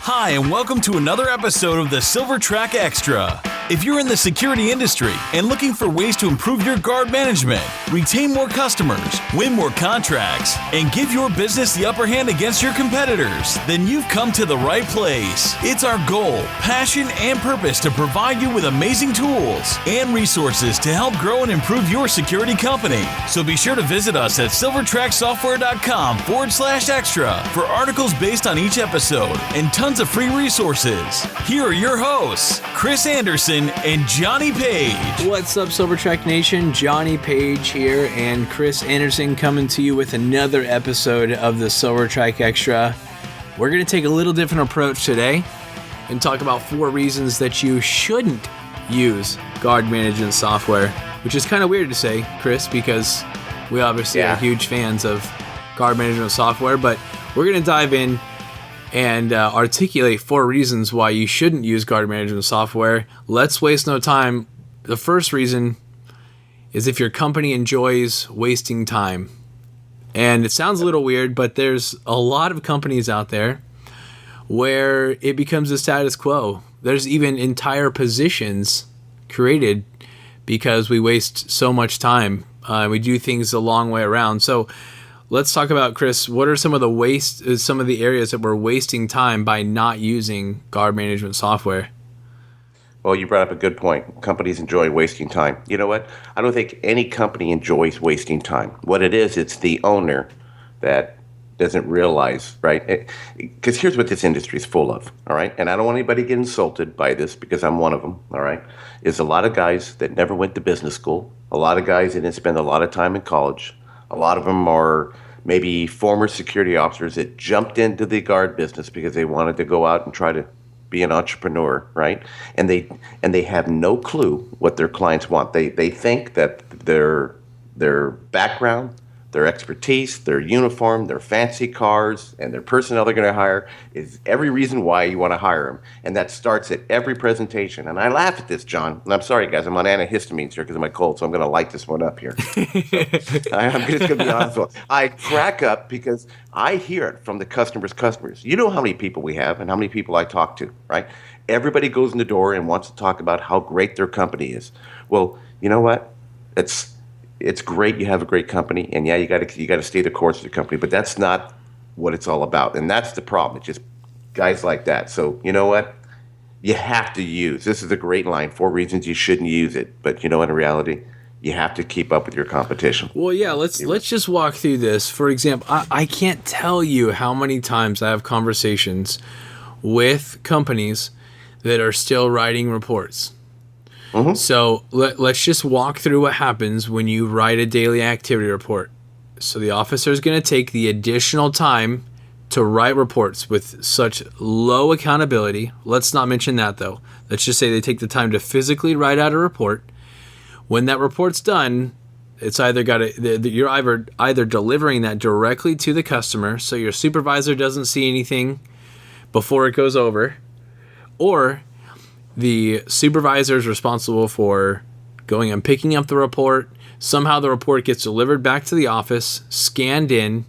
Hi, and welcome to another episode of the Silver Track Extra. If you're in the security industry and looking for ways to improve your guard management, retain more customers, win more contracts, and give your business the upper hand against your competitors, then you've come to the right place. It's our goal, passion, and purpose to provide you with amazing tools and resources to help grow and improve your security company. So be sure to visit us at silvertracksoftware.com/extra for articles based on each episode and tons of free resources. Here are your hosts, Chris Anderson and Johnny Page. What's up, Silvertrack Nation? Johnny Page here and Chris Anderson coming to you with another episode of the Silvertrack Extra. We're going to take a little different approach today and talk about 4 reasons that you shouldn't use guard management software, which is kind of weird to say, Chris, because we obviously are huge fans of guard management software, but we're going to dive in and articulate 4 reasons why you shouldn't use guard management software. Let's waste no time. The first reason is if your company enjoys wasting time. And it sounds a little weird, but there's a lot of companies out there where it becomes the status quo. There's even entire positions created because we waste so much time. We do things the long way around. So let's talk about, Chris, what are some of the areas that we're wasting time by not using guard management software? Well, you brought up a good point. Companies enjoy wasting time. You know what? I don't think any company enjoys wasting time. What it is, it's the owner that doesn't realize, right? Because here's what this industry is full of, all right? And I don't want anybody to get insulted by this because I'm one of them, all right? Is a lot of guys that never went to business school, a lot of guys that didn't spend a lot of time in college. A lot of them are maybe former security officers that jumped into the guard business because they wanted to go out and try to be an entrepreneur, right? And they have no clue what their clients want. They think that their background, their expertise, their uniform, their fancy cars, and their personnel they're going to hire is every reason why you want to hire them. And that starts at every presentation. And I laugh at this, John. And I'm sorry, guys. I'm on antihistamines here because of my cold, so I'm going to light this one up here. I'm just going to be honest with you. I crack up because I hear it from the customers. You know how many people we have and how many people I talk to, right? Everybody goes in the door and wants to talk about how great their company is. Well, you know what? It's great you have a great company, and yeah, you got to stay the course of the company, but that's not what it's all about, and that's the problem. It's just guys like that. So you know what? You have to use. This is a great line. 4 reasons you shouldn't use it, but you know, in reality, you have to keep up with your competition. Well, yeah, let's just walk through this. For example, I can't tell you how many times I have conversations with companies that are still writing reports. Mm-hmm. So let's just walk through what happens when you write a daily activity report. So the officer is going to take the additional time to write reports with such low accountability. Let's not mention that, though. Let's just say they take the time to physically write out a report. When that report's done, it's you're either delivering that directly to the customer, so your supervisor doesn't see anything before it goes over, or the supervisor is responsible for going and picking up the report. Somehow the report gets delivered back to the office, scanned in,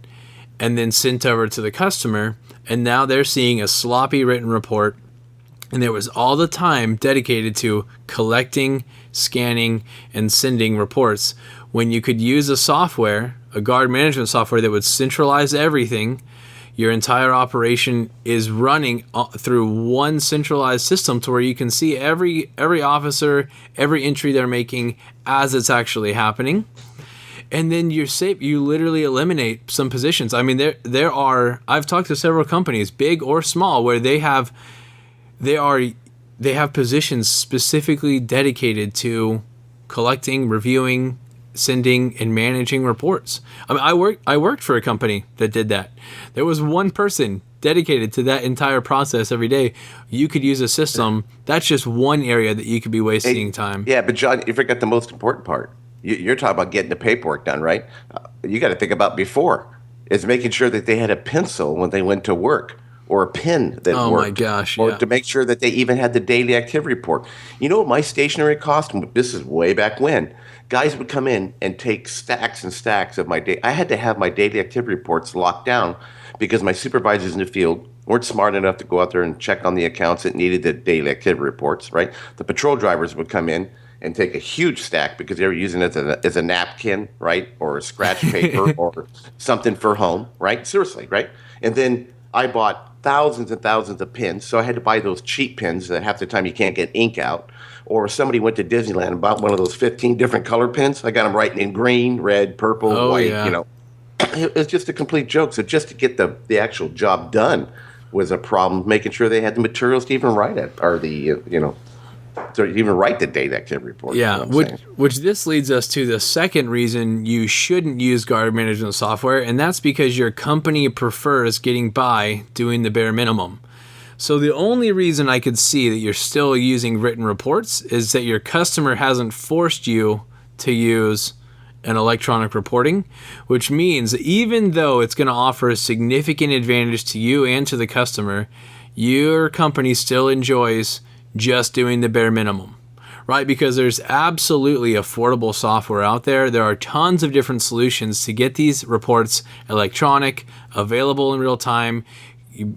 and then sent over to the customer. And now they're seeing a sloppy written report. And there was all the time dedicated to collecting, scanning, and sending reports when you could use a guard management software that would centralize everything. Your entire operation is running through one centralized system to where you can see every officer, every entry they're making as it's actually happening. And then you literally eliminate some positions. I mean, I've talked to several companies, big or small, where they have positions specifically dedicated to collecting, reviewing, sending, and managing reports. I mean, I worked for a company that did that. There was one person dedicated to that entire process every day. You could use a system. That's just one area that you could be wasting time. Yeah, but John, you forgot the most important part. You're talking about getting the paperwork done, right? You got to think about before. Is making sure that they had a pencil when they went to work, or a pen that worked. Oh my gosh, or to make sure that they even had the daily activity report. You know what my stationery cost? This is way back when. Guys would come in and take stacks and stacks of my day. I had to have my daily activity reports locked down because my supervisors in the field weren't smart enough to go out there and check on the accounts that needed the daily activity reports, right? The patrol drivers would come in and take a huge stack because they were using it as a napkin, right? Or a scratch paper or something for home, right? Seriously, right? And then I bought thousands and thousands of pins, so I had to buy those cheap pins that half the time you can't get ink out. Or somebody went to Disneyland and bought one of those 15 different color pins. I got them writing in green, red, purple, white, you know. It was just a complete joke. So just to get the actual job done was a problem, making sure they had the materials to even write it, or to even write the date activity report. Yeah, which this leads us to the second reason you shouldn't use guard management software, and that's because your company prefers getting by doing the bare minimum. So the only reason I could see that you're still using written reports is that your customer hasn't forced you to use an electronic reporting, which means that even though it's going to offer a significant advantage to you and to the customer, your company still enjoys just doing the bare minimum, right? Because there's absolutely affordable software out there. There are tons of different solutions to get these reports electronic, available in real time,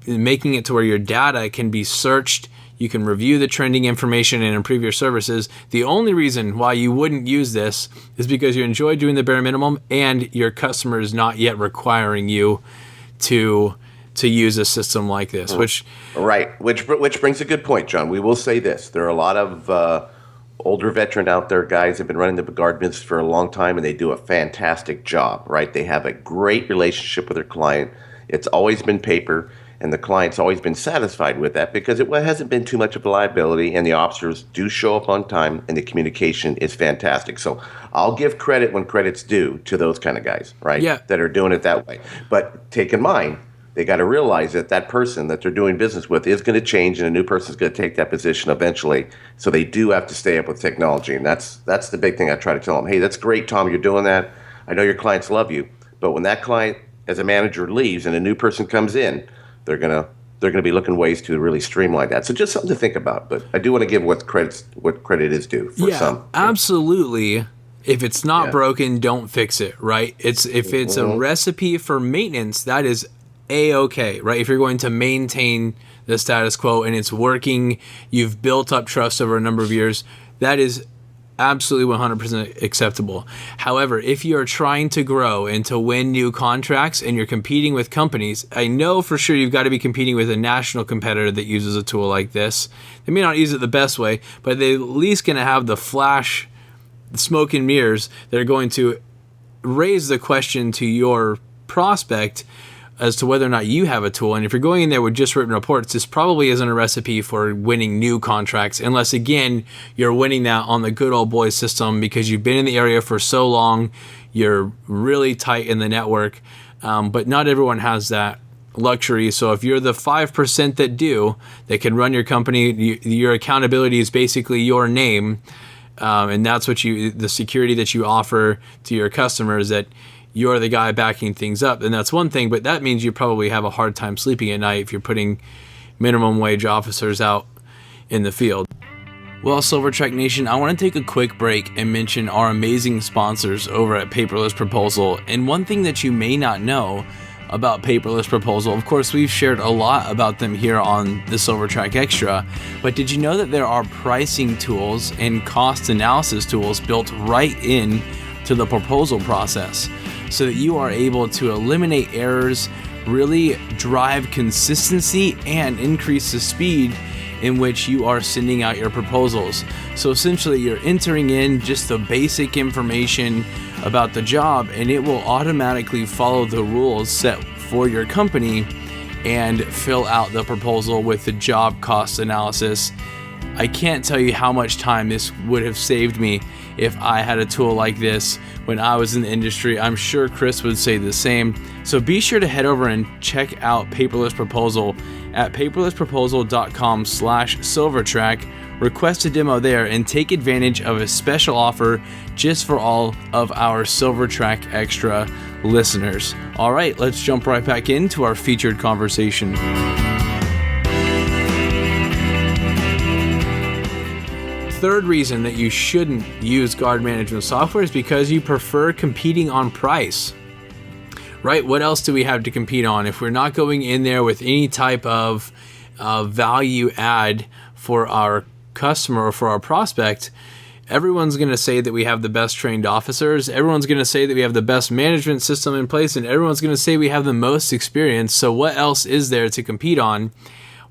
making it to where your data can be searched. You can review the trending information and improve your services. The only reason why you wouldn't use this is because you enjoy doing the bare minimum and your customer is not yet requiring you to use a system like this, which brings a good point, John. We will say this: there are a lot of older veteran out there, guys have been running the guard business for a long time, and they do a fantastic job. Right? They have a great relationship with their client. It's always been paper, and the client's always been satisfied with that because it hasn't been too much of a liability, and the officers do show up on time, and the communication is fantastic. So I'll give credit when credit's due to those kind of guys, right? Yeah. That are doing it that way. But take in mind, they got to realize that that person that they're doing business with is going to change, and a new person's going to take that position eventually. So they do have to stay up with technology, and that's the big thing I try to tell them. Hey, that's great, Tom, you're doing that. I know your clients love you, but when that client as a manager leaves and a new person comes in, they're going to be looking ways to really streamline that. So just something to think about. But I do want to give what credit is due for some. Absolutely. If it's not broken, don't fix it, right? If it's a recipe for maintenance, that is A-okay, right? If you're going to maintain the status quo and it's working, you've built up trust over a number of years, that is absolutely 100% acceptable. However, if you're trying to grow and to win new contracts and you're competing with companies, I know for sure you've got to be competing with a national competitor that uses a tool like this. They may not use it the best way, but they're at least going to have the flash, the smoke and mirrors that are going to raise the question to your prospect as to whether or not you have a tool. And if you're going in there with just written reports, this probably isn't a recipe for winning new contracts, unless, again, you're winning that on the good old boy system because you've been in the area for so long, you're really tight in the network, but not everyone has that luxury. So if you're the 5% that do, that can run your company, your accountability is basically your name, and that's what the security that you offer to your customers, that you're the guy backing things up, and that's one thing, but that means you probably have a hard time sleeping at night if you're putting minimum wage officers out in the field. Well, Silvertrack Nation, I want to take a quick break and mention our amazing sponsors over at Paperless Proposal. And one thing that you may not know about Paperless Proposal, of course, we've shared a lot about them here on the Silvertrack Extra, but did you know that there are pricing tools and cost analysis tools built right in to the proposal process, so that you are able to eliminate errors, really drive consistency, and increase the speed in which you are sending out your proposals. So essentially, you're entering in just the basic information about the job, and it will automatically follow the rules set for your company and fill out the proposal with the job cost analysis. I can't tell you how much time this would have saved me if I had a tool like this when I was in the industry. I'm sure Chris would say the same. So be sure to head over and check out Paperless Proposal at paperlessproposal.com/Silvertrack. Request a demo there and take advantage of a special offer just for all of our Silvertrack Extra listeners. All right, let's jump right back into our featured conversation. Third reason that you shouldn't use guard management software is because you prefer competing on price. right? What else do we have to compete on? If we're not going in there with any type of value add for our customer or for our prospect, everyone's going to say that we have the best trained officers. Everyone's going to say that we have the best management system in place, and everyone's going to say we have the most experience. So what else is there to compete on?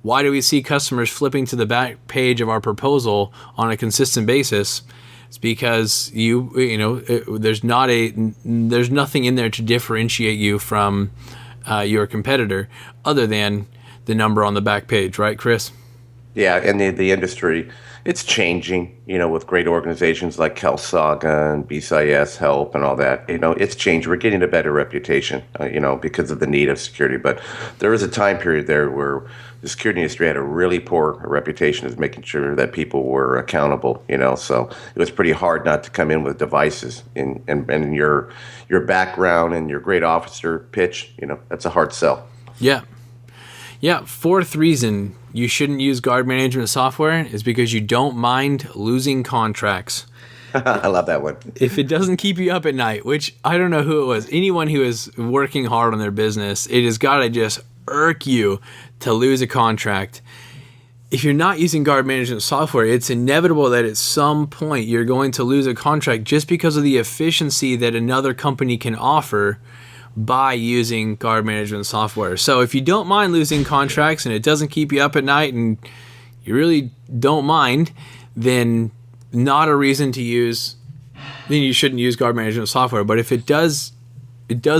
Why do we see customers flipping to the back page of our proposal on a consistent basis? It's because there's nothing in there to differentiate you from your competitor other than the number on the back page, right, Chris? Yeah, and the industry, it's changing, with great organizations like Kelsaga and BCIS Help and all that. It's changed. We're getting a better reputation, because of the need of security. But there was a time period there where the security industry had a really poor reputation as making sure that people were accountable, So it was pretty hard not to come in with devices. And your background and your great officer pitch, that's a hard sell. Yeah. Yeah, fourth reason you shouldn't use guard management software is because you don't mind losing contracts. I love that one. If it doesn't keep you up at night, which I don't know who it was, anyone who is working hard on their business, it has got to just irk you to lose a contract. If you're not using guard management software, it's inevitable that at some point you're going to lose a contract just because of the efficiency that another company can offer by using guard management software. So if you don't mind losing contracts and it doesn't keep you up at night and you really don't mind, then not a reason to use, then you shouldn't use guard management software. But if it does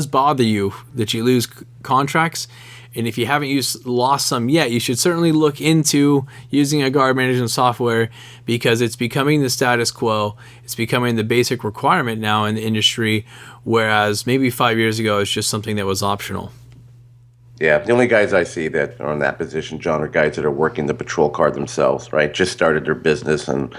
bother you that you lose contracts, and if you haven't lost some yet, you should certainly look into using a guard management software because it's becoming the status quo. It's becoming the basic requirement now in the industry, whereas maybe 5 years ago it's just something that was optional. Yeah, the only guys I see that are in that position, John, are guys that are working the patrol car themselves, right? Just started their business and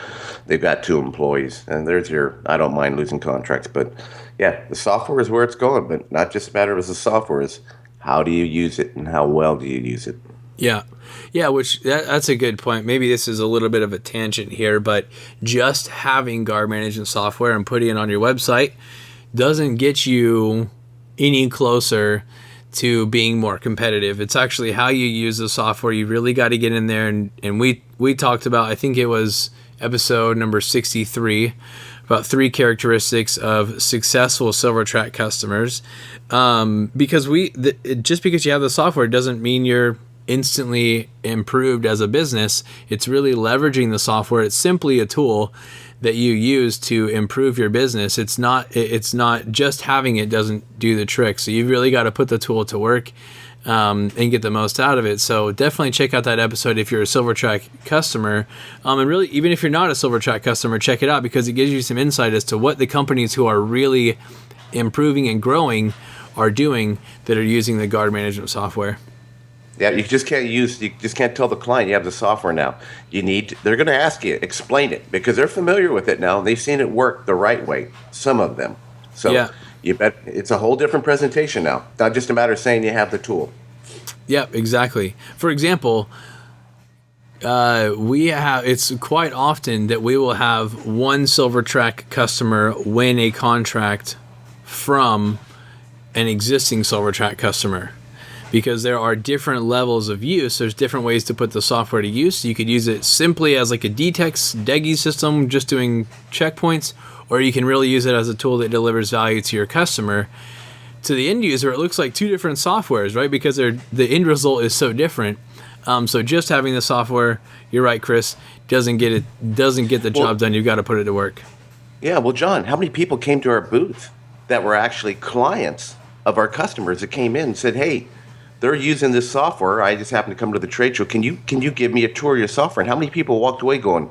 they've got 2 employees. And there's I don't mind losing contracts. But yeah, the software is where it's going, but not just a matter of the software is how do you use it and how well do you use it? Yeah. Yeah, that's a good point. Maybe this is a little bit of a tangent here, but just having guard management software and putting it on your website doesn't get you any closer to being more competitive. It's actually how you use the software. You really got to get in there. And we talked about, I think it was episode number 63, about 3 characteristics of successful Silvertrack customers. Because just because you have the software doesn't mean you're instantly improved as a business. It's really leveraging the software. It's simply a tool that you use to improve your business. It's not just having it doesn't do the trick. So you've really got to put the tool to work and get the most out of it. So definitely check out that episode if you're a Silvertrack customer. And really, even if you're not a Silvertrack customer, check it out because it gives you some insight as to what the companies who are really improving and growing are doing that are using the guard management software. Yeah, you just can't tell the client you have the software now. They're going to ask you, explain it, because they're familiar with it now. And they've seen it work the right way, some of them. So yeah. You bet it's a whole different presentation now. Not just a matter of saying you have the tool. Yeah, exactly. For example, it's quite often that we will have one Silvertrack customer win a contract from an existing Silvertrack customer. Because there are different levels of use. There's different ways to put the software to use. You could use it simply as like a DTEX, DEGI system, just doing checkpoints, or you can really use it as a tool that delivers value to your customer. To the end user, it looks like 2 different softwares, right? Because the end result is so different. So just having the software, you're right, Chris, doesn't get the job done. You've got to put it to work. Yeah, well, John, how many people came to our booth that were actually clients of our customers that came in and said, hey, they're using this software. I just happened to come to the trade show. Can you give me a tour of your software? And how many people walked away going,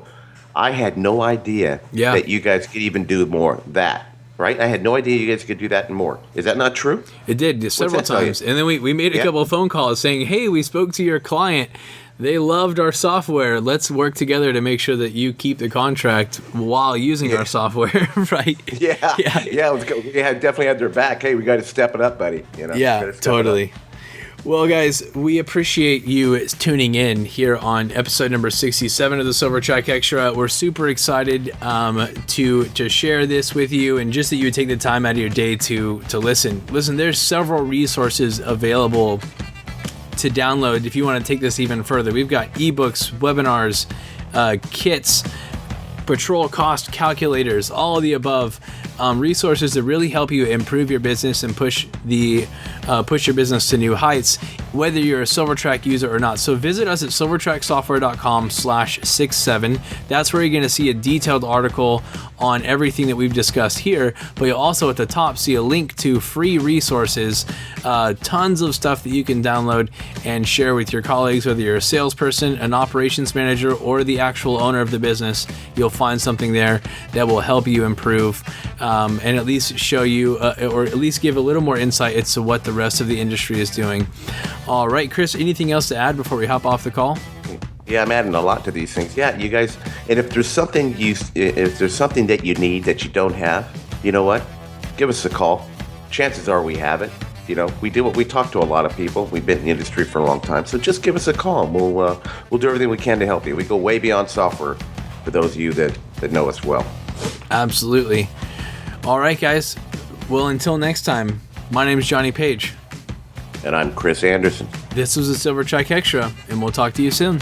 I had no idea that you guys could even do more that, right? I had no idea you guys could do that and more. Is that not true? It did several times. And then we made a couple of phone calls saying, hey, we spoke to your client. They loved our software. Let's work together to make sure that you keep the contract while using our software, right? Yeah, we definitely had their back. Hey, we got to step it up, buddy. Yeah, totally. Well, guys, we appreciate you tuning in here on episode number 67 of the Silvertrack Extra. We're super excited to share this with you, and just that you would take the time out of your day to listen. Listen, there's several resources available to download if you want to take this even further. We've got ebooks, webinars, kits, patrol cost calculators, all of the above. Resources that really help you improve your business and push your business to new heights, whether you're a Silvertrack user or not. So visit us at silvertracksoftware.com/67. That's where you're going to see a detailed article on everything that we've discussed here, but you'll also at the top see a link to free resources, tons of stuff that you can download and share with your colleagues, whether you're a salesperson, an operations manager, or the actual owner of the business. You'll find something there that will help you improve and at least show you or at least give a little more insight into what the rest of the industry is doing. All right, Chris, anything else to add before we hop off the call? Yeah, I'm adding a lot to these things. Yeah, you guys, and if there's something that you need that you don't have, you know what? Give us a call. Chances are we have it. You know, we talk to a lot of people. We've been in the industry for a long time, so just give us a call, and we'll do everything we can to help you. We go way beyond software for those of you that know us well. Absolutely. All right, guys. Well, until next time, my name is Johnny Page. And I'm Chris Anderson. This was a Silvertrack Extra, and we'll talk to you soon.